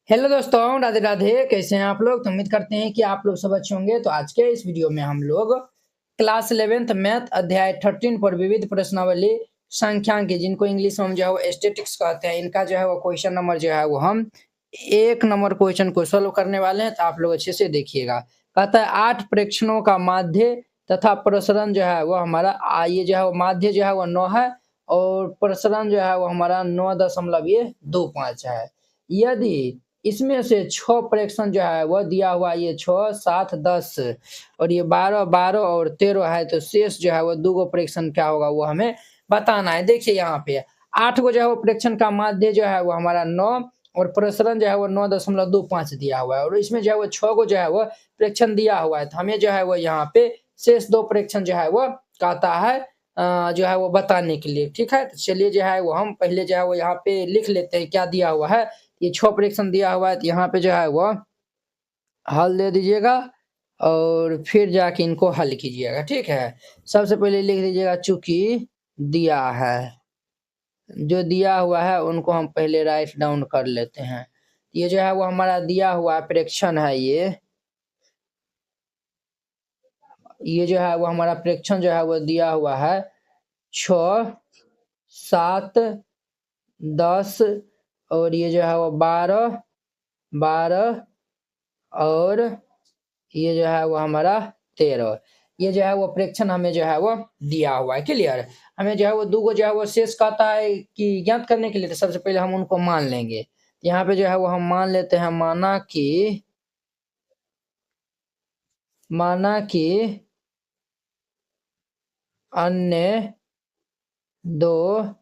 Hello दोस्तों, राधे राधे। कैसे हैं आप लोग? तो उम्मीद करते हैं कि आप लोग सब अच्छे होंगे। तो आज के इस वीडियो में हम लोग क्लास 11th मैथ अध्याय 13 पर विविध प्रश्नावली संख्यांक जिनको इंग्लिश में हम जो है वो स्टैटिस्टिक्स कहते हैं, इनका जो है वो क्वेश्चन नंबर जो है वो हम 1 नंबर क्वेश्चन को सोल्व करने वाले हैं। तो आप लोग अच्छे से देखिएगा। कहता है 8 प्रेक्षणों का माध्य तथा प्रसरण जो है वो हमारा ये जो है वो माध्य जो है वो 9 है और प्रसरण जो है वो हमारा 9.25 है। यदि इसमें से 6 प्रेक्षण जो है वह दिया हुआ ये 6, 7, 10 और ये 12, 12 और 13 है, तो शेष जो है वो 2 प्रेक्षण क्या होगा वो हमें बताना है। देखिए यहाँ पे 8 जो है वो प्रेक्षण का माध्य जो है वो हमारा 9 और प्रसरण जो है वो 9.25 दिया हुआ है और इसमें जो है वो 6 जो है वो प्रेक्षण दिया हुआ है। तो हमें जो है वो यहाँ पे शेष 2 प्रेक्षण जो है वो कहता है जो है वो बताने के लिए। ठीक है, तो चलिए जो है वो हम पहले जो है वो यहाँ पे लिख लेते हैं क्या दिया हुआ है। ये 6 प्रेक्षण दिया हुआ है, तो यहाँ पे जो है वो हल दे दीजिएगा और फिर जाके इनको हल कीजिएगा। ठीक है, सबसे पहले लिख दीजिएगा चूंकि दिया है। जो दिया हुआ है उनको हम पहले राइट डाउन कर लेते हैं। ये जो है वो हमारा दिया हुआ प्रेक्षण है। ये जो है वो हमारा प्रेक्षण जो है वो दिया हुआ है 6, 7, 10 और ये जो है वो 12, 12 और ये जो है वो हमारा 13। ये जो है वो प्रेक्षण हमें जो है वो दिया हुआ है। क्लियर? हमें जो है वो 2 जो है वो शेष कहता है कि ज्ञात करने के लिए, तो सबसे पहले हम उनको मान लेंगे। यहाँ पे जो है वो हम मान लेते हैं माना कि अन्य 2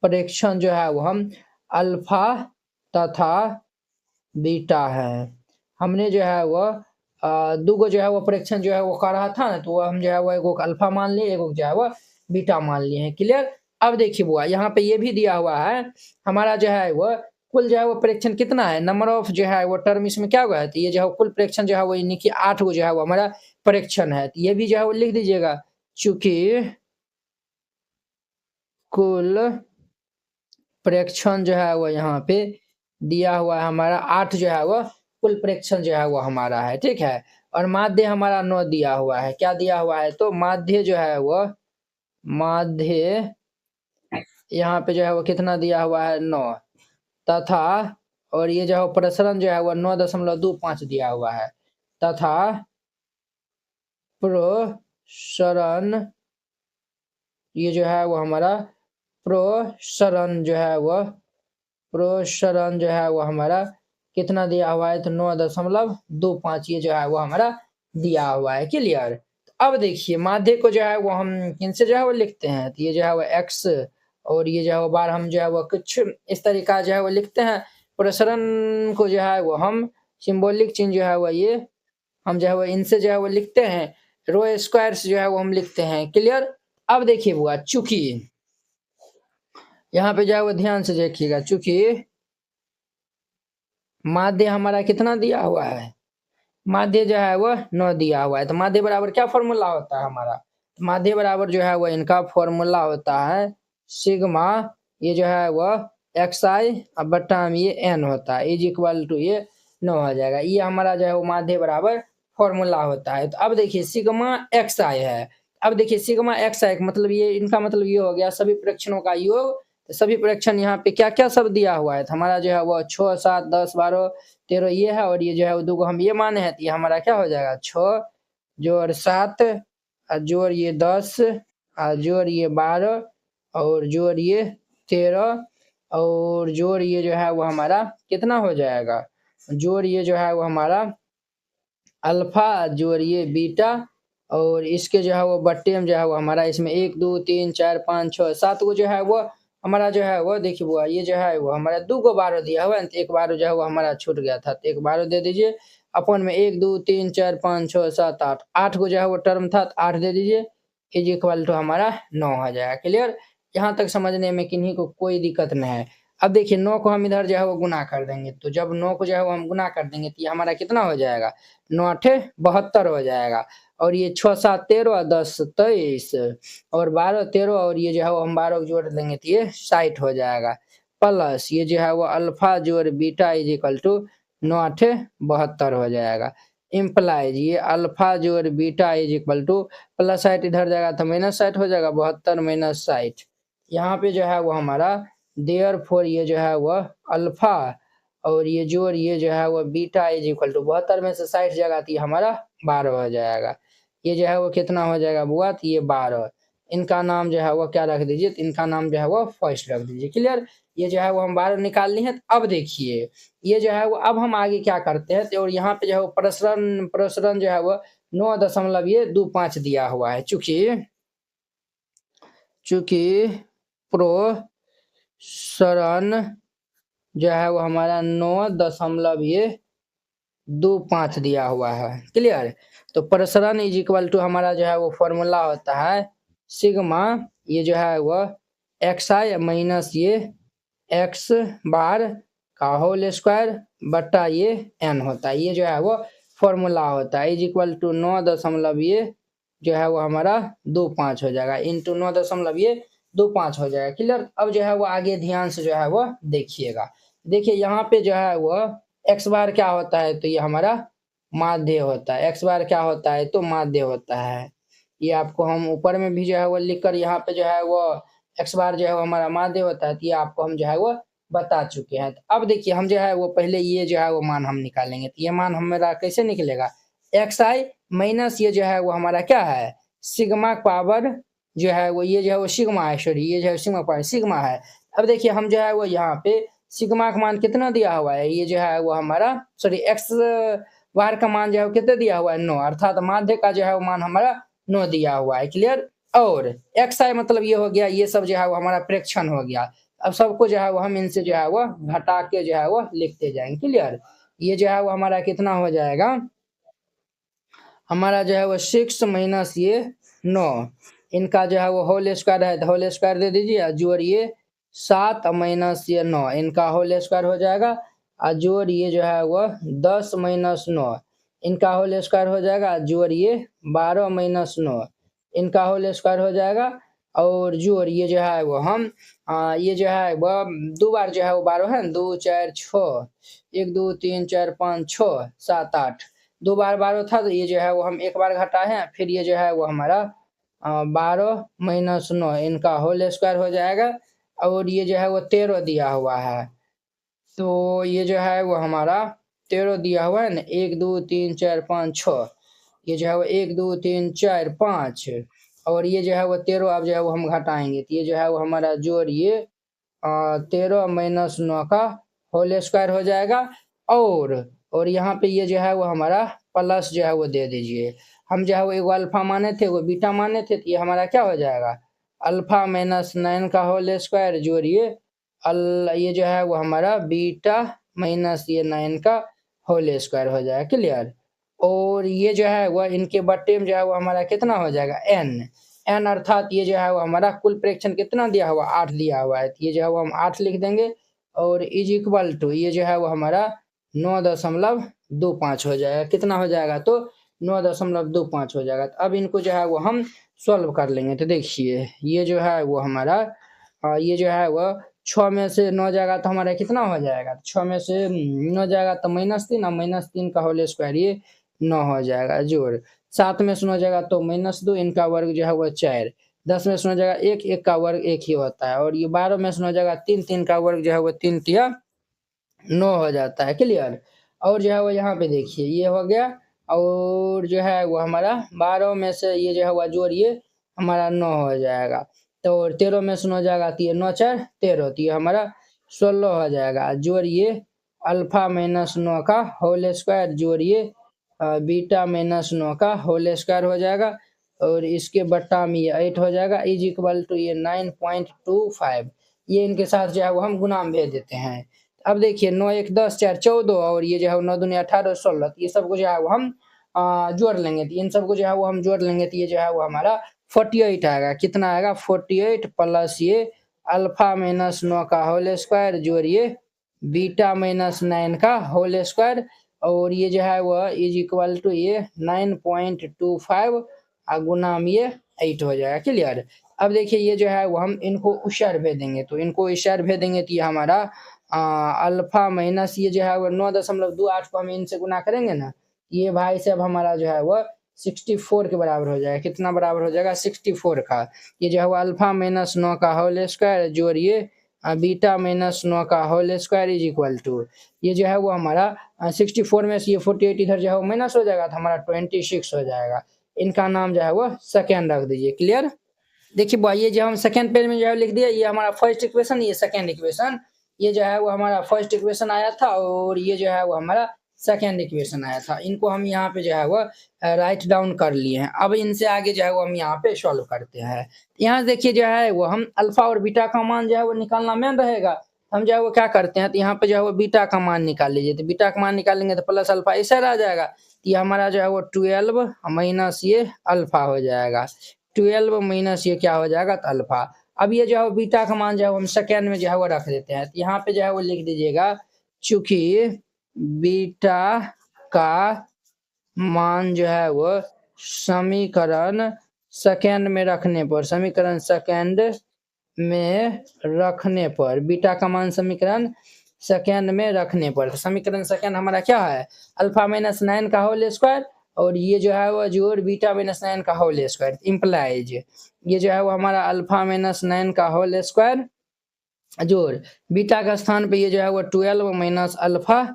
प्रेक्षण जो है वो हम अल्फा तथा बीटा है। हमने जो है वो 2 जो है वो प्रेक्षण जो है वो कर रहा था ना, तो हम जो है वो एक अल्फा मान लिए, एक जो है वो बीटा मान लिए हैं। क्लियर? अब देखिए बुआ, यहाँ पे ये भी दिया हुआ है हमारा जो है वो कुल जो है वो प्रेक्षण कितना है, नंबर ऑफ जो है वो टर्म इसमें क्या हुआ है। तो ये जो है कुल प्रेक्षण जो है वो यानी कि 8 जो है वो हमारा प्रेक्षण है। तो ये भी जो है वो लिख दीजिएगा चूंकि कुल प्रेक्षण जो है वो यहाँ पे दिया हुआ है हमारा 8 जो है वो कुल प्रेक्षण जो है वो हमारा है। ठीक है, और माध्य हमारा 9 दिया हुआ है। क्या दिया हुआ है? तो माध्य जो है वो माध्य यहाँ पे जो है वो कितना दिया हुआ है 9 तथा और ये जो है प्रसरण जो है वो 9.25 दिया हुआ है तथा प्रसरण ये जो है वो हमारा प्रसरण जो है वो हमारा कितना दिया हुआ है, तो 9.25 ये जो है वो हमारा दिया हुआ है। क्लियर? अब देखिए माध्य को जो है वो हम किनसे जो है वो लिखते हैं, तो ये जो है वो x और ये जो है वो बार हम जो है वो कुछ इस तरीका जो है वो लिखते हैं। प्रसरण को जो है वो हम सिंबॉलिक चिन्ह जो है वो ये हम जो है वो इनसे जो है वो लिखते हैं। रो स्क्वायर्स जो है वो हम लिखते हैं। क्लियर? अब देखिए बुआ, चूंकि यहाँ पे जो है वो ध्यान से देखिएगा, चूंकि माध्य हमारा कितना दिया हुआ है, माध्य जो है वो 9 दिया हुआ है। तो माध्य बराबर क्या फॉर्मूला होता है हमारा, माध्य बराबर जो है वो इनका फॉर्मूला होता है सिग्मा ये जो है वो xi अब बट्टा में ये n होता है इज इक्वल टू ये 9 हो जाएगा। ये हमारा जो है वो माध्य बराबर फॉर्मूला होता है। तो अब देखिए सिग्मा xi है। अब देखिए सिग्मा xi मतलब ये इनका मतलब ये हो गया सभी प्रेक्षणों का योग। तो सभी प्रेक्षण यहाँ पे क्या क्या सब दिया हुआ है, तो हमारा जो है वो 6, 7, 10, 12, 13 ये है और ये जो है वो 2 हम ये माने हैं। तो ये हमारा क्या हो जाएगा 6 जोड़ 7 जोड़ ये 10 जोड़ ये 12 और जोड़ ये 13 और जोड़ ये जो है वो हमारा कितना हो जाएगा, जोड़ ये जो है वो हमारा अल्फा जोड़ ये बीटा और इसके जो है वो बट्टे में जो है वो हमारा इसमें 1, 2, 3, 4, 5, 6, 7 जो है वो हमारा जो है वो देखिए वो ये जो है वो हमारा 2 12 दिया हुआ है। तो 1 12 जो है वो हमारा छूट गया था, तो 1 12 दे दीजिए अपन में 1, 2, 3, 4, 5, 6, 7, 8 8 को जो है वो टर्म था, तो 8 दे दीजिए इज इक्वल टू हमारा 9 हो जाएगा। क्लियर? यहाँ तक समझने में किन्हीं को कोई दिक्कत नहीं है। अब देखिए 9 को हम इधर जो है वो गुना कर देंगे, तो जब 9 को जो है वो हम गुना कर देंगे तो ये हमारा कितना हो जाएगा 9 8 72 हो जाएगा और ये 6 7 13 10 23 और 12 13 और ये जो है वो हम 12 को जोड़ देंगे तो ये 60 हो जाएगा। प्लस ये जो है वो अल्फा जोड़ बीटा इज इक्वल टू 9 8 72 हो जाएगा। इम्प्लाइज ये अल्फा जोड़ beta is equal two plus 60 इधर जाएगा तो माइनस 60 हो जाएगा, 72 माइनस 60। यहाँ पे जो है वो हमारा देयरफॉर ये जो है वो अल्फा और ये जोड़ ये जो है वो बीटा इज इक्वल टू 72 में से 60 जाएगा तो ये हमारा 12 हो जाएगा। ये जो है वो कितना हो जाएगा बुआ, तो ये 12। इनका नाम जो है वो क्या रख दीजिए, तो इनका नाम जो है वो फर्स्ट रख दीजिए। क्लियर, ये जो है वो हम 12 निकाल लिए हैं। अब देखिए ये जो है वो अब हम आगे क्या करते हैं, तो और यहाँ पे जो है वो प्रसरण जो है वो 9.25 दिया हुआ है। चूंकि प्रसरण जो है वो हमारा 9.25 दिया हुआ है। क्लियर, तो प्रसरण इज इक्वल टू हमारा जो है वो फॉर्मूला होता है सिग्मा ये जो है वो xi माइनस ये x बार का होल स्क्वायर बट्टा ये n होता है। ये जो है वो फॉर्मूला होता है इज इक्वल टू 9 ये जो है वो हमारा 25 हो जाएगा इंटू 9.25 हो जाएगा। क्लियर, अब जो है वो आगे ध्यान से जो है वो देखिएगा। देखिए यहाँ पे जो है वो x बार क्या होता है, तो ये हमारा माध्य होता है। x बार क्या होता है, तो माध्य होता है। ये आपको हम ऊपर में भी जो है वो लिख कर यहाँ पे जो है वो x बार जो है वो हमारा माध्य होता है, तो ये आपको हम जो है वो बता चुके हैं। तो अब देखिए हम जो है वो पहले ये जो है वो मान हम निकालेंगे। तो ये मान हमारा कैसे निकलेगा, xi माइनस ये जो है वो हमारा क्या है सिग्मा पावर जो है वो ये जो है वो सिग्मा है, सॉरी ये जो है सिग्मा पावर सिग्मा है। अब देखिए हम जो है वो यहाँ पे सिग्मा का मान कितना दिया हुआ है, ये जो है वो हमारा सॉरी एक्स बार का मान जो है वो कितना दिया हुआ है 9, अर्थात माध्य का जो है वो मान हमारा 9 दिया हुआ है। क्लियर, और xi मतलब ये हो गया, ये सब जो है वो हमारा प्रेक्षण हो गया। अब सबको जो है वो हम इनसे जो है वो घटा के जो है वो लिखते जाएंगे। क्लियर, ये जो है वो हमारा कितना हो जाएगा, हमारा जो है वो 6 माइनस ये 9, इनका जो है वो होल स्क्वायर है तो होल स्क्वायर दे दीजिए, जोड़िए 7 माइनस ये 9 इनका होल स्क्वायर हो जाएगा, और जोड़िए जो है वो 10 माइनस 9 इनका होल स्क्वायर हो जाएगा, जोड़िए 12 माइनस 9 इनका होल स्क्वायर हो जाएगा, और जोड़िए जो है वो हम ये जो है वो दो बार जो है वो 12 है, 2 4 6 1 2 3 4 5 6 7 8 दो बार 12 था, तो ये जो है वो हम एक बार घटा है, फिर ये जो है वो हमारा 12 माइनस 9 इनका होल स्क्वायर हो जाएगा, और ये जो है वो 13 दिया हुआ है। तो ये जो है वो हमारा 13 दिया हुआ है ना, 1 2 3 4 5 6 ये जो है वो 1 2 3 4 5 और ये जो है वो 13 अब जो है वो हम घटाएंगे, तो ये जो है वो हमारा जोड़ ये 13 माइनस 9 का होल स्क्वायर हो जाएगा, और यहाँ पे ये जो है वो हमारा प्लस जो है वो दे दीजिए। हम जो है वो एगो अल्फा माने थे वो बीटा माने थे, तो ये हमारा क्या हो जाएगा अल्फा माइनस 9 का होल स्क्वायर जोड़िए ये जो है वो हमारा बीटा माइनस ये 9 का होल स्क्वायर हो जाएगा। क्लियर, और ये जो है वो इनके बट्टे में जो है वो हमारा कितना हो जाएगा n अर्थात ये जो है वो हमारा कुल प्रेक्षण कितना दिया हुआ 8 दिया हुआ है, तो ये जो है वो हम 8 लिख देंगे, और इज इक्वल टू ये जो है वो हमारा 9.25 हो जाएगा। कितना हो जाएगा, तो 9.25 हो जाएगा। तो अब इनको जो है वो हम सॉल्व कर लेंगे। तो देखिए ये जो है वो हमारा ये जो है वो 6 में से 9 जाएगा तो हमारा कितना हो जाएगा, 6 में से 9 जाएगा तो -3 और -3 का होल स्क्वायर ये 9 हो जाएगा, जोड़ 7 में से 9 जाएगा तो -2 इनका वर्ग जो है वो 4, 10 में से 9 जाएगा 1 1 का वर्ग 1 ही होता है, और ये 12 में से 9 जाएगा 3 3 का वर्ग जो है वो 3 तिया 9 हो जाता है। क्लियर, और जो है वो यहाँ पे देखिए ये हो गया, और जो है वो हमारा 12 में से ये जो है वो जोड़िए हमारा 9 हो जाएगा, तो 13 में से 9 जाएगा तो ये 9 4 13 तो ये हमारा 16 हो जाएगा, जोड़िए अल्फा माइनस 9 का होल स्क्वायर जोड़िए बीटा माइनस 9 का होल स्क्वायर हो जाएगा, और इसके बट्टा में ये 8 हो जाएगा इज इक्वल टू ये 9.25 ये इनके साथ जो है वो हम गुना में भेज देते हैं। अब देखिए 9 1 10 4 14 और ये जो है 9 दूनी 18 16 ये सब को जो है वो हम जोड़ लेंगे, तो इन सब को जो है वो हम जोड़ लेंगे, तो ये जो है वो हमारा 48 आएगा। कितना आएगा 48 प्लस ये अल्फा माइनस 9 का होल स्क्वायर जोड़िए बीटा माइनस 9 का होल स्क्वायर, और ये जो है वो इज इक्वल टू ये 9.25 गुना में ये 8 हो जाएगा। क्लियर। अब देखिए ये जो है वो हम इनको उशर भेदेंगे, तो इनको इशर भेदेंगे तो ये हमारा अल्फा माइनस ये जो है वो 9.28 को हम इनसे गुना करेंगे ना, ये भाई साहब हमारा जो है वो 64 के बराबर हो जाएगा। कितना बराबर हो जाएगा? 64 का। ये जो है वो अल्फा माइनस 9 का होल स्क्वायर जोड़िए बीटा माइनस 9 का whole square is equal to, ये जो है वो हमारा 64 में से ये 48 इधर जो है वो माइनस हो जाएगा, तो हमारा 26 हो जाएगा। इनका नाम जो है वो सेकेंड रख दीजिए। क्लियर। देखिए बॉय ये जो हम सेकेंड पेज में जो है लिख दिया, ये हमारा फर्स्ट इक्वेशन, ये सेकेंड इक्वेशन, ये जो है वो हमारा फर्स्ट इक्वेशन आया था और ये जो है वो हमारा सेकेंड इक्वेशन आया था। इनको हम यहाँ पे जो है वो राइट डाउन कर लिए हैं। अब इनसे आगे जो है वो हम यहाँ पे सॉल्व करते हैं। यहाँ देखिए जो है वो हम अल्फा और बीटा का मान जो है वो निकालना मेन रहेगा। हम जो है वो क्या करते हैं, तो यहाँ पे जो है वो बीटा का मान निकाल लीजिए, तो बीटा का मान निकालेंगे तो प्लस अल्फा ऐसा आ जाएगा। ये हमारा जो है वो 12 माइनस ये अल्फा हो जाएगा। 12 माइनस ये क्या हो जाएगा? तो अल्फा। अब ये जो है बीटा का मान जो है हम सेकेंड में जो है वो रख देते हैं, तो यहाँ पे जो है वो लिख दीजिएगा चूंकि बीटा का मान जो है वो समीकरण सेकेंड में रखने पर, समीकरण सेकेंड में रखने पर, बीटा का मान समीकरण सेकेंड में रखने पर, तो समीकरण सेकेंड हमारा क्या है? अल्फा माइनस 9 का होल स्क्वायर और ये जो है वो जोड़ बीटा माइनस 9 का होल स्क्वायर इम्प्लाइज, ये जो है वो हमारा अल्फा माइनस 9 का होल स्क्वायर जोड़ बीटा का स्थान पे ये जो है वो 12 माइनस अल्फा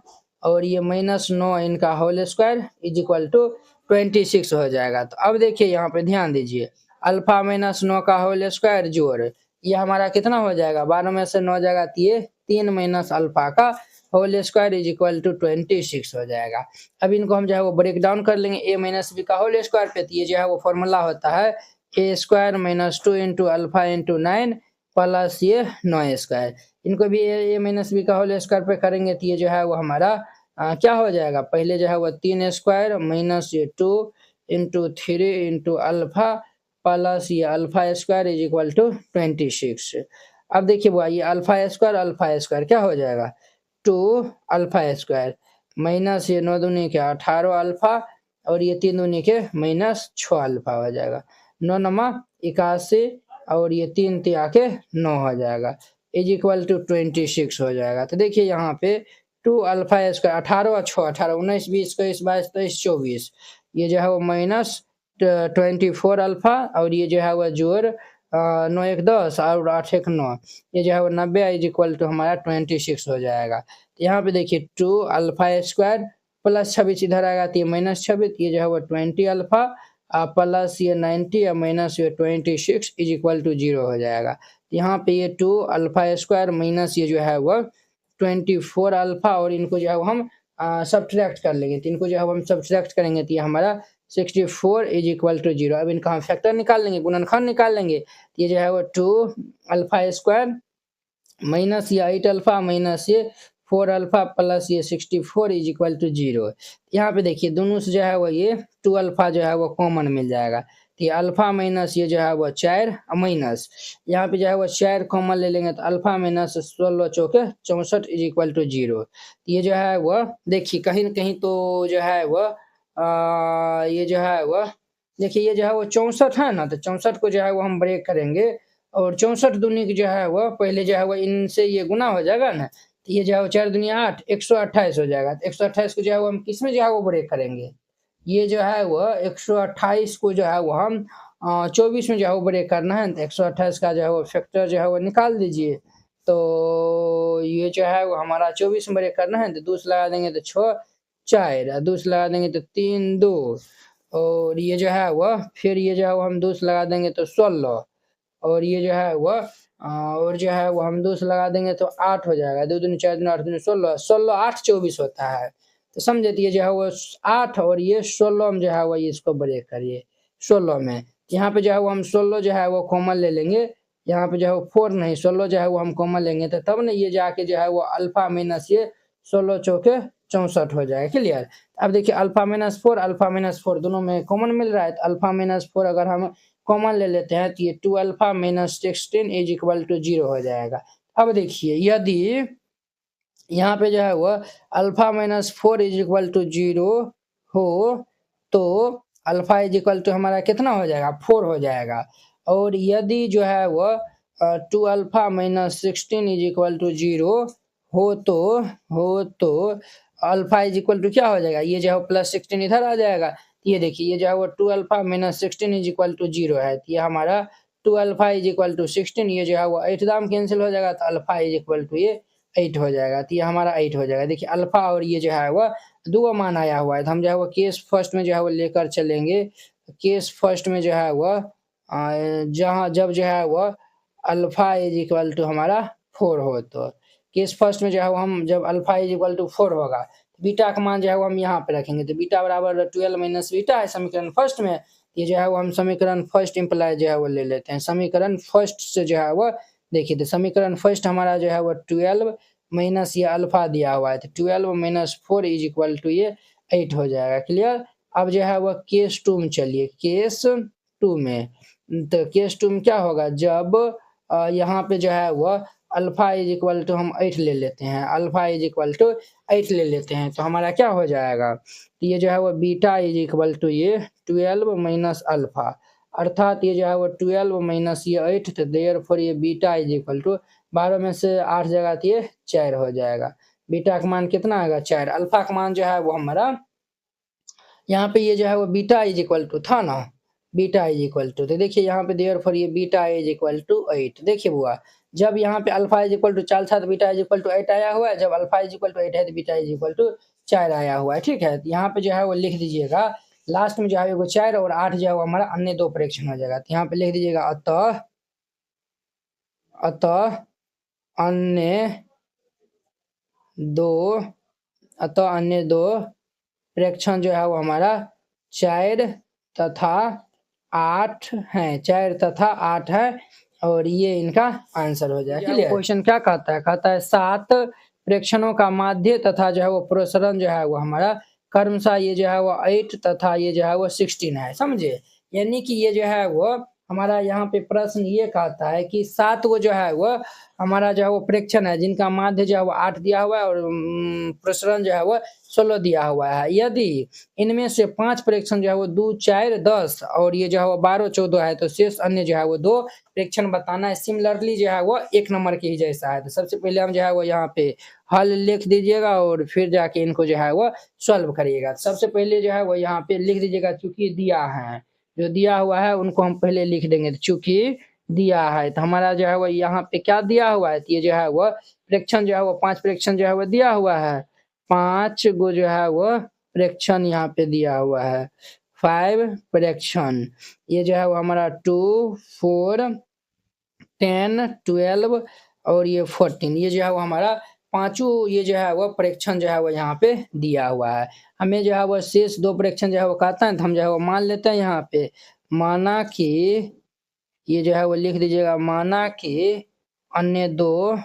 और ये -9 इनका whole square is equal to 26 हो जाएगा। तो अब देखिए यहाँ पे ध्यान दीजिए, अल्फा -9 का होल स्क्वायर जोड़ ये हमारा कितना हो जाएगा? 12 में से 9 जाएगा तो ये 3 माइनस अल्फा का whole square is equal to 26 हो जाएगा। अब इनको हम जो है वो ब्रेक डाउन कर लेंगे a माइनस बी का होल स्क्वायर पे, तो ये जो है वो फॉर्मूला होता है a square minus 2 into alpha into 9 plus ये 9 स्क्वायर। इनको भी a माइनस बी का होल स्क्वायर पे करेंगे तो ये जो है वो हमारा क्या हो जाएगा? पहले जो है वो 3 स्क्वायर माइनस ये 2 इंटू 3 इंटू अल्फा प्लस ये alpha square is equal to 26। अब देखिए वो ये अल्फा स्क्वायर क्या हो जाएगा? 2 अल्फा स्क्वायर माइनस ये 9 दूनी के 18 अल्फा और ये 3 दूनी के -6 अल्फा हो जाएगा। 9 नमा 81 और ये 3 तिया के 9 हो जाएगा इज इक्वल टू 26 हो जाएगा। तो देखिए यहाँ पे 2 अल्फा स्क्वायर 18 और 6 18 19 20 21 22 23 24, ये जो है वो -24 अल्फा और ये जो है वो जोड़ 9 1 10 और 8 1 9, ये जो है वो 90 इज इक्वल टू हमारा 26 हो जाएगा। तो यहाँ पे देखिए 2 अल्फा स्क्वायर प्लस 26 इधर आएगा तो ये -26, ये जो है वो 20 अल्फा प्लस ये 90 या माइनस ये 26 इज इक्वल टू 0 हो जाएगा। यहाँ पे ये 2 अल्फा स्क्वायर माइनस ये जो है वो 24 अल्फा और इनको जो है वो हम सब्ट्रैक्ट कर लेंगे, तो इनको जो है हम सब्ट्रैक्ट करेंगे तो ये हमारा 64 इज इक्वल टू 0। अब इनका हम फैक्टर निकाल लेंगे, गुणनखंड निकाल लेंगे, तो ये जो है वो 2 अल्फा स्क्वायर माइनस ये 8 अल्फा माइनस ये 4 अल्फा प्लस ये 64 इज इक्वल टू 0। यहाँ पे देखिए दोनों से जो है वो ये 2 अल्फा जो है वो कॉमन मिल जाएगा, तो ये अल्फा माइनस ये जो है वो 4 माइनस यहाँ पे जो है वो 4 कॉमन ले लेंगे तो अल्फा माइनस 16 चौके 64 इज इक्वल टू 0। ये जो है वो देखिए कहीं न कहीं तो जो है वो ये जो है वो देखिए ये जो है वो 64 है ना, तो 64 को जो है वो हम ब्रेक करेंगे और 64 दूनी की जो है वो पहले जो है वो इनसे ये गुना हो जाएगा ना, तो ये जो है वो 4 दूनी 8 128 हो जाएगा। तो 128 को जो है वो हम किस में जो है वो ब्रेक करेंगे? ये जो है वो 128 को जो है वो हम 24 में जो है वो ब्रेक करना है, तो 128 का जो है वो फैक्टर जो है वो निकाल दीजिए। तो ये जो है वो हमारा 24 में ब्रेक करना है, तो 2 से लगा देंगे तो 6 4 2 से लगा देंगे तो 3 2 और ये जो है वो फिर ये जो है वो हम 2 से लगा देंगे तो 16 और ये जो है वो और जो है वो हम 2 से लगा देंगे तो 8 हो जाएगा। 2 दूनी 4 दूनी 8 दूनी 16 16 8 24 होता है। तो समझे, तो ये जो है वो 8 और ये 16 में जो है वो इसको ब्रेक करिए 16 में। यहाँ पे जो है वो हम 16 जो है वो कॉमन ले लेंगे, यहाँ पे जो है वो 4 नहीं 16 जो है वो हम कॉमन लेंगे, तो तब ना ये जाके जो है वो अल्फा माइनस ये 16 चौके 64 हो जाएगा। क्लियर। अब देखिए अल्फा माइनस 4 दोनों में कॉमन मिल रहा है, तो अल्फा माइनस 4 अगर हम कॉमन ले लेते हैं तो ये 2 alpha minus 16 is equal to 0 हो जाएगा। अब देखिए यदि यहाँ पे जो है वो alpha minus 4 is equal to 0 हो तो अल्फा इज इक्वल टू हमारा कितना हो जाएगा 4 हो जाएगा। और यदि जो है वो 2 alpha minus 16 is equal to 0 हो तो अल्फा इज इक्वल टू क्या हो जाएगा, ये जो है प्लस 16 इधर आ जाएगा। ये देखिए ये जो है वो 2 alpha minus 16 is equal to 0 है, तो ये हमारा 2 अल्फा इज इक्वल टू 16, ये जो है वो 8 दाम कैंसिल हो जाएगा, तो अल्फा इज इक्वल टू ये 8 हो जाएगा। तो ये हमारा 8 हो जाएगा। देखिए अल्फा और ये जो है वो दो मान आया हुआ है, तो हम जो है वो केस फर्स्ट में जो है वो लेकर चलेंगे। केस फर्स्ट में जो है वो जहाँ जब जो है वो अल्फा इज इक्वल टू हमारा 4 हो, तो केस फर्स्ट में जो है वो हम जब अल्फा इज इक्वल टू 4 होगा, बीटा का मान जो है वो हम यहाँ पे रखेंगे। तो बीटा बराबर 12 माइनस बीटा है समीकरण फर्स्ट में। ये जो है वो हम समीकरण फर्स्ट इम्प्लाई जो है वो ले लेते हैं। समीकरण फर्स्ट से जो है वो देखिए, तो समीकरण फर्स्ट हमारा जो है वो 12 माइनस ये अल्फा दिया हुआ है, तो 12 माइनस 4 इज इक्वल टू ये 8 हो जाएगा। क्लियर। अब जो है वो केस 2 में चलिए। केस 2 में, तो केस 2 में क्या होगा, जब यहाँ पे जो है वो अल्फा इज इक्वल टू हम 8 ले लेते हैं, अल्फा इज इक्वल टू 8 ले लेते हैं, तो हमारा क्या हो जाएगा, तो ये जो है वो बीटा इज इक्वल टू ये 12 माइनस अल्फा, अर्थात ये जो है वो 12 माइनस ये 8, तो देयरफॉर ये बीटा इज इक्वल टू 12 में से 8 जगह तो ये 4 हो जाएगा। बीटा का मान कितना आएगा 4। अल्फा का मान जो है वो हमारा यहाँ पे ये जो है वो बीटा इज इक्वल टू था ना, बीटा इज इक्वल टू, तो देखिए यहाँ पे देयरफॉर ये बीटा इज इक्वल टू 8। देखिए बुआ, जब यहाँ पे अल्फा इज इक्वल टू 4 था तो बीटा इज इक्वल टू 8 आया हुआ है, जब अल्फा इज इक्वल टू 8 है तो बीटा इज इक्वल टू 4 आया हुआ है। ठीक है, तो यहाँ पे जो है वो लिख दीजिएगा लास्ट में जो है वो 4 और 8 जो है वो हमारा अन्य दो प्रेक्षण हो जाएगा। तो यहाँ पे लिख दीजिएगा अतः अन्य दो प्रेक्षण जो है वो हमारा 4 तथा 8 है, 4 तथा 8 है, और ये इनका आंसर हो जाएगा। क्वेश्चन क्या कहता है, कहता है 7 प्रेक्षणों का माध्य तथा जो है वो प्रसरण जो है वो हमारा क्रमशः ये जो है वो 8 तथा ये जो है वो 16 है। समझे, यानी कि ये जो है वो हमारा यहाँ पे प्रश्न ये कहता है कि 7 वो जो है वो हमारा जो है वो प्रेक्षण है जिनका माध्य जो है वो 8 दिया हुआ है और प्रसरण जो है वो 16 दिया हुआ है। यदि इनमें से 5 प्रेक्षण जो है वो 2, 4, 10 और ये जो है वो 12, 14 है, तो शेष अन्य जो है वो 2 प्रेक्षण बताना है। सिमिलरली जो है वो 1 नंबर के ही जैसा है। तो सबसे पहले हम जो है वो यहाँ पे हल लिख दीजिएगा और फिर जाके इनको जो है वो सॉल्व करिएगा। सबसे पहले जो है वो यहाँ पे लिख दीजिएगा, चूंकि दिया है, जो दिया हुआ है उनको हम पहले लिख देंगे। तो चूंकि दिया है तो हमारा जो है वो यहाँ पे क्या दिया हुआ है, तो ये जो है वो प्रेक्षण जो है वो 5 प्रेक्षण जो है वो दिया हुआ है, 5 गो जो है वो प्रेक्षण यहाँ पे दिया हुआ है, 5 प्रेक्षण। ये जो है वो हमारा 2, 4, 10, 12 और ये 14, ये जो है वो हमारा पांचों ये जो है वो प्रेक्षण जो है वो यहाँ पे दिया हुआ है। हमें जो है वो शेष 2 प्रेक्षण जो है वो कहता है, तो हम जो है वो मान लेते हैं यहाँ पे, माना कि ये जो है वो लिख दीजिएगा, माना कि अन्य दो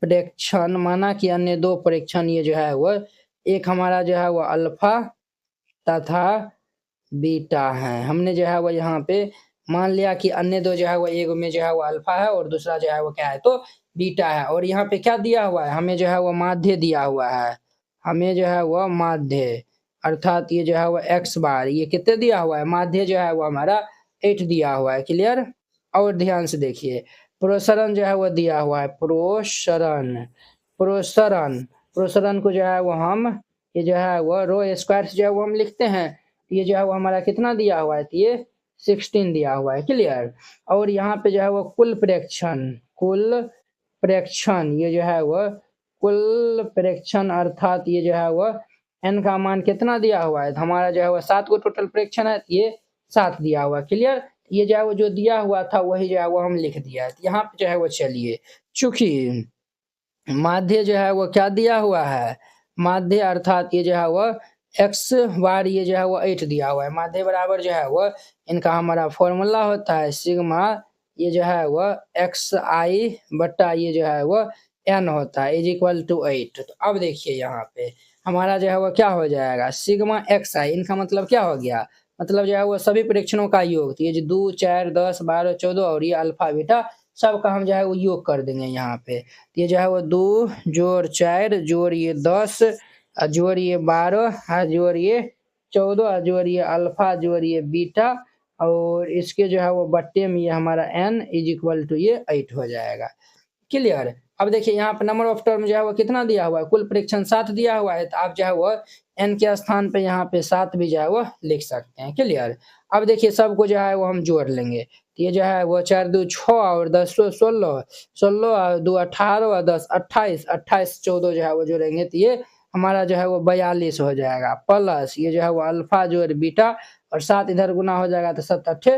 प्रेक्षण, माना कि अन्य 2 प्रेक्षण ये जो है वो एक हमारा जो है वो अल्फा तथा बीटा है। हमने जो है वो यहाँ पे मान लिया कि अन्य 2 जो है वो एक में जो है वो अल्फा है और दूसरा जो है वो क्या है, तो बीटा है। और यहाँ पे क्या दिया हुआ है, हमें जो है वो माध्य दिया हुआ है, हमें जो है वो माध्य, अर्थात ये जो है वो x बार, ये कितने दिया हुआ है, माध्य जो है वो हमारा 8 दिया हुआ है। क्लियर। और ध्यान से देखिए, प्रसरण जो है वो दिया हुआ है, प्रसरण को जो है वो हम ये जो है वो रो स्क्वायर जो है वो हम लिखते हैं। ये जो है वो हमारा कितना दिया हुआ है, तो ये 16 दिया हुआ है। क्लियर। और यहाँ पे जो है वो कुल प्रेक्षण ये जो है वो कुल प्रेक्षण, अर्थात ये जो है वो n का मान कितना दिया हुआ है, तो हमारा जो है वो 7 को टोटल प्रेक्षण है, ये 7 दिया हुआ है। क्लियर। ये जो है वो जो दिया हुआ था वही जो है वो हम लिख दिया है। यहाँ पे जो है वो चलिए, चूंकि माध्य जो है वो क्या दिया हुआ है, माध्य अर्थात ये जो है वो x बार ये जो है वो 8 दिया हुआ है, माध्य बराबर जो है वो इनका हमारा फॉर्मूला होता है सिग्मा, ये जो है वो xi बट्टा ये जो है वो n होता है, इज इक्वल टू 8। तो अब देखिए यहाँ पे हमारा जो है वो क्या हो जाएगा, सिग्मा xi, इनका मतलब क्या हो गया, मतलब जो है वो सभी प्रेक्षणों का योग, तो ये जो 2, 4, 10, 12, 14 और ये अल्फा बीटा सबका हम जो है वो योग कर देंगे यहाँ पे। तो ये जो है वो 2 जोड़ 4 जोड़ ये 10 जोड़िए 12 जोड़िए 14 जोड़िए अल्फा जोड़िए बीटा और इसके जो है वो बट्टे में ये हमारा n इज इक्वल टू ये 8 हो जाएगा। क्लियर। अब देखिए यहाँ पे नंबर ऑफ टर्म जो है वो कितना दिया हुआ है, कुल परीक्षण 7 दिया हुआ है, तो आप जो है वो n के स्थान पे यहाँ पे 7 भी जो है वो लिख सकते हैं। क्लियर। अब देखिए सबको जो है वो हम जोड़ लेंगे, तो ये जो है वो 4 2 6 और 10 16 16 2 18 और 10 28 28 14 जो है वो जोड़ेंगे तो ये हमारा जो है वो 42 हो जाएगा, प्लस ये जो है वो अल्फा जोड़ बीटा और 7 इधर गुना हो जाएगा तो 7 8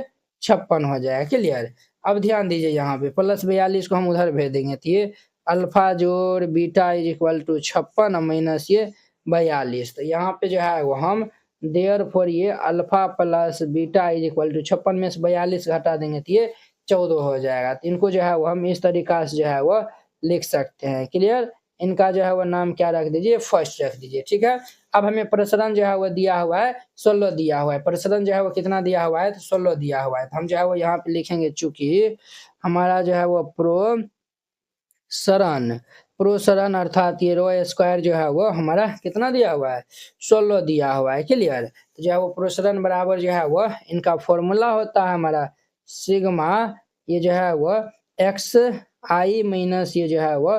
56 हो जाएगा। क्लियर। अब ध्यान दीजिए यहाँ पे प्लस 42 को हम उधर भेज देंगे तो ये अल्फा जोड़ beta is equal to 56 minus ये 42। तो यहाँ पे जो है वो हम देयरफॉर ये alpha plus beta is equal to 56 में से 42 घटा देंगे तो ये 14 हो जाएगा। तो इनको जो है वो हम इस तरीका से जो है वो लिख सकते हैं। क्लियर। इनका जो है वो नाम क्या रख दीजिए, फर्स्ट रख दीजिए। ठीक है। अब हमें प्रसरण जो है वो दिया हुआ है 16 दिया हुआ है, प्रसरण जो है वो कितना दिया हुआ है, तो 16 दिया हुआ है। तो हम जो है वो यहाँ पे लिखेंगे, चूंकि हमारा जो है वो प्रोसरण अर्थात ये रो स्क्वायर जो है वो हमारा कितना दिया हुआ है, 16 दिया हुआ है। क्लियर। तो जो है वो प्रोसरण बराबर जो है वो इनका फॉर्मूला होता है हमारा सिग्मा, ये जो है वो एक्स आई माइनस ये जो है वो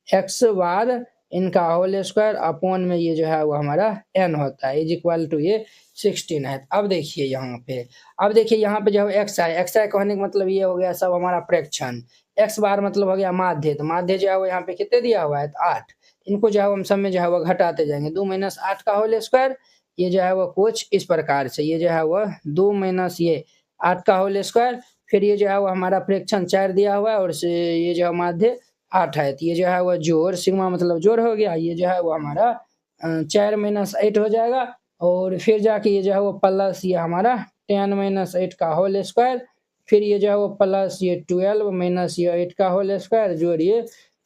एक्स बार इनका होल स्क्वायर अपॉन में ये जो है वो हमारा n होता है इज इक्वल टू ये 16 है। अब देखिए यहाँ पे, अब देखिए यहाँ पे जो है एक्स आई कहने का मतलब ये हो गया सब हमारा प्रेक्षण, एक्स बार मतलब हो गया माध्य, तो माध्य जो है वो यहाँ पे कितने दिया हुआ है, तो 8। इनको जो है हम सब में जो है वो घटाते जाएंगे, 2 माइनस 8 का होल स्क्वायर, ये जो है वो कुछ इस प्रकार से, ये जो है वो 2 माइनस ये 8 का होल स्क्वायर, फिर ये जो है वो हमारा प्रेक्षण 4 दिया हुआ है और ये जो है माध्य 8 है, तो ये जो है वो जोड़ सिग्मा मतलब जोड़ हो गया, ये जो है वो हमारा 4 माइनस 8 हो जाएगा और फिर जाके ये जो है वो प्लस ये हमारा 10 माइनस 8 का होल स्क्वायर, फिर ये जो है वो प्लस ये 12 माइनस ये 8 का होल स्क्वायर जोड़िए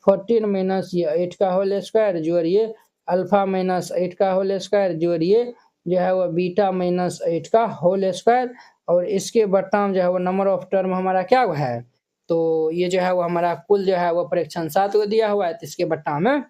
14 माइनस ये 8 का होल स्क्वायर जोड़िए अल्फा माइनस 8 का होल स्क्वायर जोड़िए जो है वो बीटा माइनस 8 का होल स्क्वायर और इसके बट्टा में जो है वो नंबर ऑफ टर्म हमारा क्या है, तो ये जो है वो हमारा कुल जो है वो परीक्षण 7 को दिया हुआ है, तो इसके बट्टा में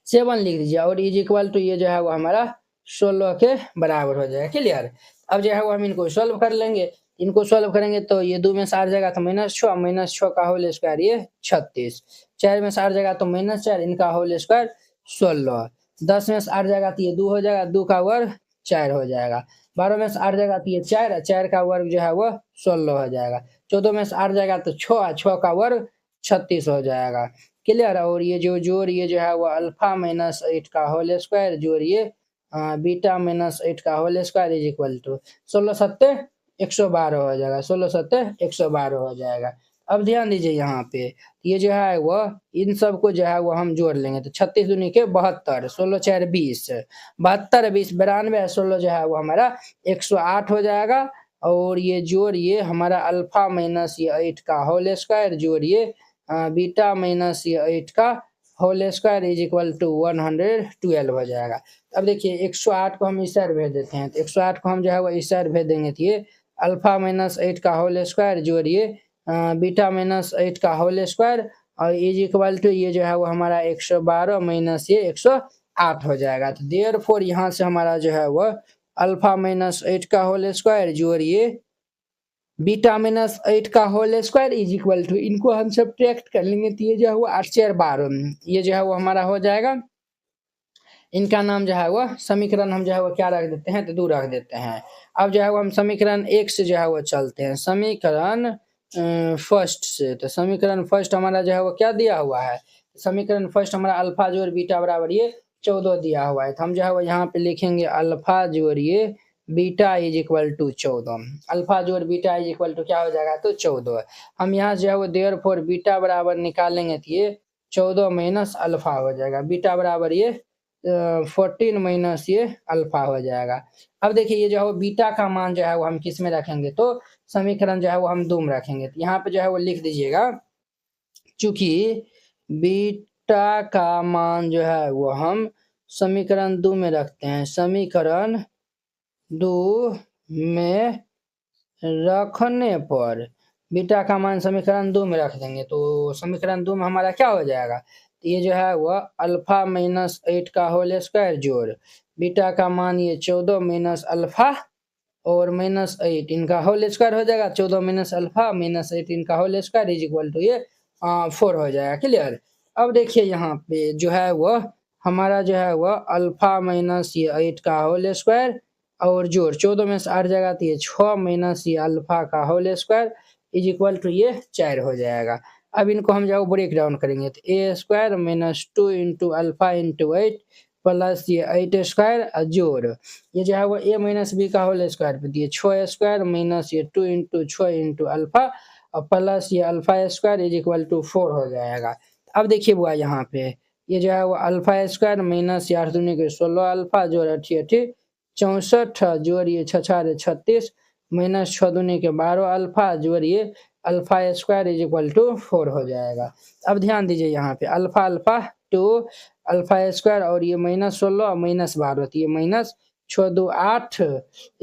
7 लिख दीजिए और इज इक्वल टू ये जो है वो हमारा 16 के बराबर हो जाएगा। क्लियर। अब जो है वो हम इनको सॉल्व कर लेंगे, इनको सॉल्व करेंगे तो ये 2 में से 8 जाएगा तो -6 का होल स्क्वायर ये 36, 4 में से 8 जाएगा तो -4 इनका होल स्क्वायर 16, 10 में से 8 जाएगा तो ये 2 हो जाएगा, 2 का वर्ग 4 हो जाएगा, 12 में से 8 जाएगा तो ये 4, 4 का वर्ग जो है वो 16 हो जाएगा, 14 में से 8 जाएगा तो 6, 6 का वर्ग 36 हो जाएगा। क्लियर। और ये जो जोड़ ये जो है वो अल्फा माइनस 8 का होल स्क्वायर जोड़िए बीटा माइनस 8 का whole square is equal to 16 सत्ते 112 हो जाएगा, 16 सत्ते 112 हो जाएगा। अब ध्यान दीजिए यहाँ पे, ये जो है वो इन सब को जो है वो हम जोड़ लेंगे तो 36 दूनी के 72, 16 4 20, 72 20 92 16 जो है वो हमारा 108 हो जाएगा और ये जोड़िए हमारा अल्फा माइनस ये 8 का होल स्क्वायर जोड़िए बीटा माइनस ये 8 का whole square is equal to 112 हो जाएगा। अब देखिए 108 को हम इस साइड भेज देते हैं, तो 108 को हम जो है वो इस साइड भेज देंगे, तो ये अल्फा माइनस 8 का होल स्क्वायर जोड़िए बीटा माइनस 8 का होल स्क्वायर और इज इक्वल टू ये जो है वो हमारा 112 माइनस ये 108 हो जाएगा। तो देयरफॉर यहाँ से हमारा जो है वो अल्फा माइनस 8 का होल स्क्वायर जोड़िए बीटा माइनस 8 का whole square is equal to, इनको हम सब्ट्रैक्ट कर लेंगे तो ये जो है वो 8 4 12, ये जो है वो हमारा हो जाएगा, इनका नाम जो है वो समीकरण हम जो है वो क्या रख देते हैं, तो 2 रख देते हैं। अब जो है वो हम समीकरण 1 से जो है वो चलते हैं, समीकरण फर्स्ट से, तो समीकरण फर्स्ट हमारा जो है वो क्या दिया हुआ है, समीकरण फर्स्ट हमारा अल्फा जोड़ बीटा बराबर ये 14 दिया हुआ है, तो हम जो है वो यहाँ पे लिखेंगे अल्फा जोड़ ये beta is equal to 14, alpha जोड़ बीटा इज इक्वल टू क्या हो जाएगा, तो 14। हम यहाँ जो है वो देयरफॉर बीटा बराबर निकालेंगे तो ये 14 माइनस अल्फा हो जाएगा, बीटा बराबर ये 14 माइनस ये अल्फा हो जाएगा। अब देखिए ये जो है वो बीटा का मान जो है वो हम किस में रखेंगे, तो समीकरण जो है वो हम 2 में रखेंगे, तो यहाँ पे जो है वो लिख दीजिएगा, चूंकि बीटा का मान जो है वो हम समीकरण 2 में रखते हैं, समीकरण 2 में रखने पर बीटा का मान समीकरण 2 में रख देंगे तो समीकरण 2 में हमारा क्या हो जाएगा, ये जो है वह अल्फा माइनस 8 का होल स्क्वायर जोड़ बीटा का मान ये 14 माइनस अल्फा और माइनस 8 इनका होल स्क्वायर हो जाएगा। 14 माइनस अल्फा माइनस 8 इनका whole square is equal to ये 4 हो जाएगा। क्लियर। अब देखिए यहाँ पे जो है वह हमारा जो है वह अल्फा माइनस ये 8 का होल स्क्वायर और जोड़ 14 में से 8 जाएगा तो ये 6 माइनस ये अल्फा का whole square is equal to ये 4 हो जाएगा। अब इनको हम जो ब्रेक डाउन करेंगे तो A square minus 2 into alpha into 8 plus ये 8 स्क्वायर जोड़ ये जो है वो ए माइनस बी का होल स्क्वायर पे दिए 6 स्क्वायर माइनस ये 2 इंटू 6 इंटू अल्फा और प्लस ये alpha square is equal to 4 हो जाएगा। अब देखिए बुआ यहाँ पे ये जो है वो अल्फा स्क्वायर माइनस 8 दूनी के 16 अल्फा जोड़ 88 64 जोड़िए 6 36 माइनस 6 दूनी के 12 अल्फा जोड़िए alpha square is equal to 4 हो जाएगा। अब ध्यान दीजिए यहाँ पे अल्फा अल्फा 2 अल्फा स्क्वायर और ये माइनस 16 माइनस 12 तो ये माइनस 6 2 8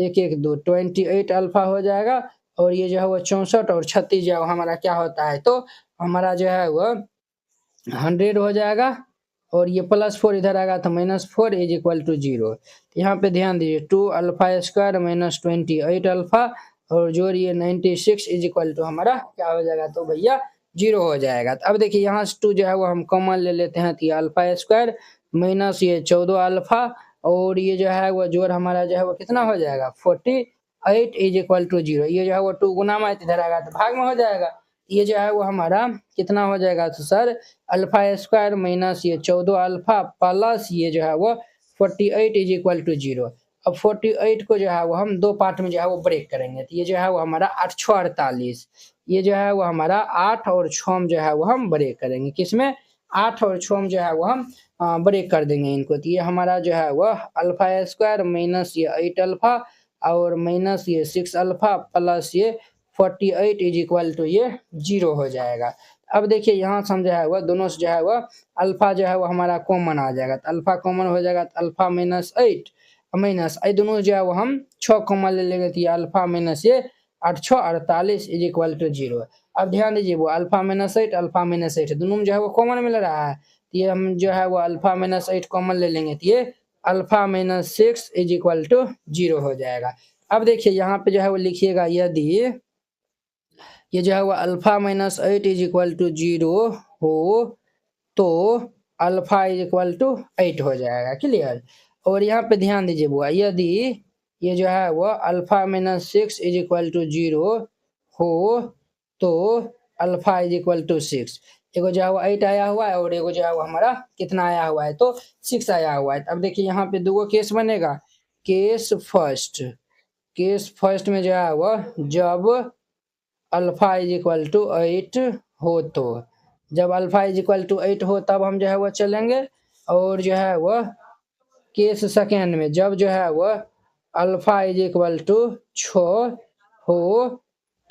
1 1 2 28 अल्फा हो जाएगा और ये जो है वो 64 और 36 जो हमारा क्या होता है तो हमारा जो है वो 100 हो जाएगा और ये प्लस 4 इधर आएगा तो माइनस 4 इज इक्वल टू 0। यहाँ पे ध्यान दीजिए 2 अल्फा स्क्वायर माइनस 28 अल्फा और जोड़िए 96 इज इक्वल टू हमारा क्या हो जाएगा तो भैया 0 हो जाएगा। तो अब देखिए यहाँ से 2 जो है वो हम कॉमन ले लेते हैं तो ये अल्फा स्क्वायर माइनस ये 14 अल्फा और ये जो है वो जोड़ हमारा जो है वो कितना हो जाएगा 48 इज इक्वल टू 0। ये जो है वो 2 गुना में इधर आएगा तो भाग में हो जाएगा। ये जो है वो हमारा कितना हो जाएगा तो सर अल्फा स्क्वायर माइनस ये 14 अल्फा प्लस ये जो है वो 48 इज इक्वल टू 0। अब 48 को जो है वो हम 2 पार्ट में जो है वो ब्रेक करेंगे तो ये जो है वो हमारा 8 6 48 ये जो है वो हमारा 8 और 6 में जो है वो हम ब्रेक करेंगे किसमें 8 और 6 में जो है वो हम ब्रेक कर देंगे इनको। तो ये हमारा जो है वो अल्फा स्क्वायर माइनस ये 8 अल्फा और माइनस ये 6 अल्फा प्लस ये 48 इज इक्वल टू ये 0 हो जाएगा। अब देखिए यहाँ से हम जो है वह दोनों से जो है वह अल्फा जो है वो हमारा कॉमन आ जाएगा तो अल्फा कॉमन हो जाएगा तो अल्फा माइनस 8 माइनस ये दोनों जो है वो हम 6 कॉमन ले लेंगे तो ये अल्फा माइनस ये 8 6 48 इज इक्वल टू 0। अब ध्यान दीजिए वो अल्फा माइनस 8 अल्फा माइनस 8 दोनों में जो है वो कॉमन मिल रहा है तो ये हम जो है वो अल्फा माइनस 8 कॉमन ले लेंगे तो ये alpha minus 6 is equal to 0 हो जाएगा। अब देखिए यहाँ पे जो है वो लिखिएगा यदि ये जो है वो alpha minus 8 is equal to 0 हो तो अल्फा इज इक्वल टू 8 हो जाएगा। क्लियर। और यहाँ पे ध्यान दीजिए बुआ यदि ये जो है वो alpha minus 6 is equal to 0 हो तो अल्फा इज इक्वल टू 6 एगो जो है वो 8 आया हुआ है और एगो जो है वो हमारा कितना आया हुआ है तो 6 आया हुआ है। अब देखिए यहाँ पे दो केस बनेगा। केस फर्स्ट में जो है वो जब अल्फा इज इक्वल टू 8 हो तो जब अल्फा इज इक्वल टू 8 हो तब हम जो है वो चलेंगे और जो है वो केस सेकेंड में जब जो है वो अल्फा इज इक्वल टू 6 हो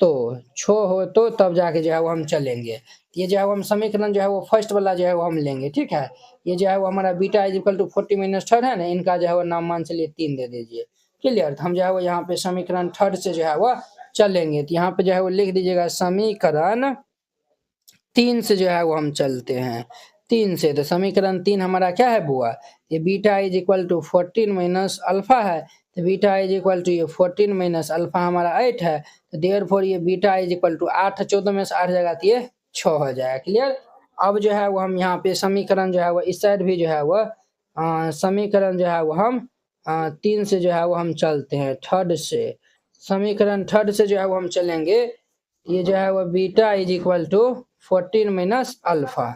तो तब जाके जो है वो हम चलेंगे। ये जो है वो हम समीकरण जो है वो फर्स्ट वाला जो है वो हम लेंगे। ठीक है। ये जो है वो हमारा beta is equal to 40 minus 3 है ना इनका जो है वो नाम मान चलिए 3 दे दीजिए। क्लियर। हम जो है वो यहाँ पे समीकरण 3 से जो है वो चलेंगे तो यहाँ पे जो है वो लिख दीजिएगा समीकरण 3 से जो है वो हम चलते हैं 3 से। तो समीकरण 3 हमारा क्या है बुआ ये beta is equal to 14 minus alpha है तो बीटा इज इक्वल टू ये 14 माइनस अल्फा हमारा 8 है तो देयरफॉर ये बीटा इज इक्वल टू 8 14 में से 8 जाएगा तो ये 6 हो जाएगा। क्लियर। अब जो है वो हम यहाँ पे समीकरण जो है वो इस साइड भी जो है वो समीकरण जो है वो हम 3 से जो है वो हम चलते हैं 3rd से। समीकरण 3rd से जो है वो हम चलेंगे ये जो है वो beta is equal to 14 minus alpha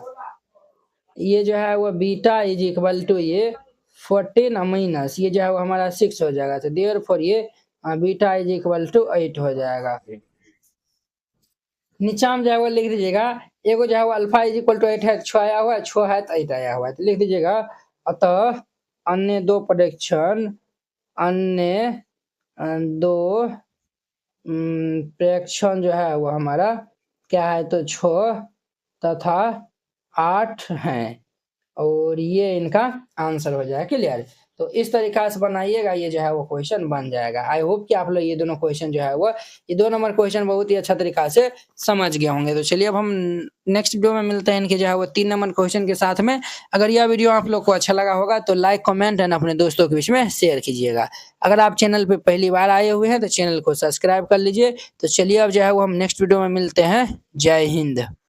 ये जो है वो बीटा इज इक्वल टू ये 14 माइनस ये जो है वो हमारा 6 हो जाएगा तो देयरफॉर ये बीटा इज इक्वल टू 8 हो जाएगा। नीचा में जो है वो लिख दीजिएगा एगो जो है वो अल्फा इज इक्वल टू 8 है 6 आया हुआ है 6 है तो 8 आया हुआ है तो लिख दीजिएगा अतः अन्य दो प्रेक्षण अन्य दो प्रेक्षण जो है वो हमारा क्या है तो 6 तथा 8 हैं और ये इनका आंसर हो जाएगा। क्लियर। तो इस तरीका से बनाइएगा, ये जो है वो क्वेश्चन बन जाएगा। आई होप कि आप लोग ये दोनों क्वेश्चन जो है वो ये 2 नंबर क्वेश्चन बहुत ही अच्छा तरीका से समझ गए होंगे। तो चलिए अब हम नेक्स्ट वीडियो में मिलते हैं इनके जो है वो 3 नंबर क्वेश्चन के साथ में। अगर यह वीडियो आप लोग को अच्छा लगा होगा तो लाइक, कमेंट एंड अपने दोस्तों के बीच में शेयर कीजिएगा। अगर आप चैनल पे पहली बार आए हुए हैं तो चैनल को सब्सक्राइब कर लीजिए। तो चलिए अब जो है वो हम नेक्स्ट वीडियो में मिलते हैं। जय हिंद।